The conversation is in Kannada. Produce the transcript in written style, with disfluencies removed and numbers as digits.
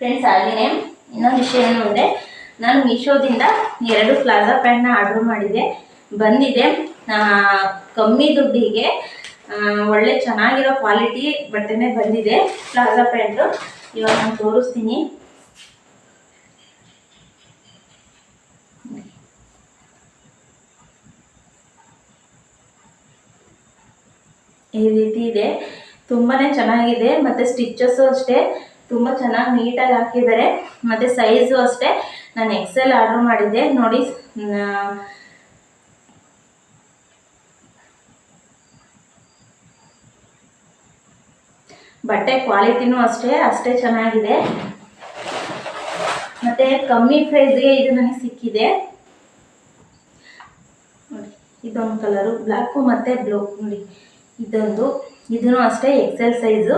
ಫ್ರೆಂಡ್ಸ್ ಹಾಗೆಯೇ ಇನ್ನೊಂದು ವಿಷಯ ಏನು ಅಂದರೆ, ನಾನು ಮೀಶೋದಿಂದ 2 ಪ್ಲಾಜಾ ಪ್ಯಾಂಟ್ನ ಆರ್ಡ್ರ್ ಮಾಡಿದೆ, ಬಂದಿದೆ ಕಮ್ಮಿ ದುಡ್ಡಿಗೆ ಒಳ್ಳೆ ಚೆನ್ನಾಗಿರೋ ಕ್ವಾಲಿಟಿ ಬಟ್ಟೆನೇ ಬಂದಿದೆ ಪ್ಲಾಜಾ ಪ್ಯಾಂಟು. ಇವಾಗ ನಾನು ತೋರಿಸ್ತೀನಿ. ಈ ರೀತಿ ಇದೆ, ತುಂಬಾ ಚೆನ್ನಾಗಿದೆ. ಮತ್ತು ಸ್ಟಿಚಸ್ಸು ಅಷ್ಟೇ ತುಂಬ ಚೆನ್ನಾಗಿ ನೀಟಾಗಿ ಹಾಕಿದ್ದಾರೆ. ಮತ್ತು ಸೈಜು ಅಷ್ಟೇ ನಾನು XL ಆರ್ಡ್ರ್ ಮಾಡಿದ್ದೆ ನೋಡಿ. ಬಟ್ಟೆ ಕ್ವಾಲಿಟಿನೂ ಅಷ್ಟೇ ಚೆನ್ನಾಗಿದೆ. ಮತ್ತು ಕಮ್ಮಿ ಪ್ರೈಸ್ಗೆ ಇದು ನನಗೆ ಸಿಕ್ಕಿದೆ ನೋಡಿ. ಇದೊಂದು ಕಲರು ಬ್ಲ್ಯಾಕು ಮತ್ತು ಬ್ಲೂ ನೋಡಿ. ಇದೂ ಅಷ್ಟೇ XL ಸೈಜು.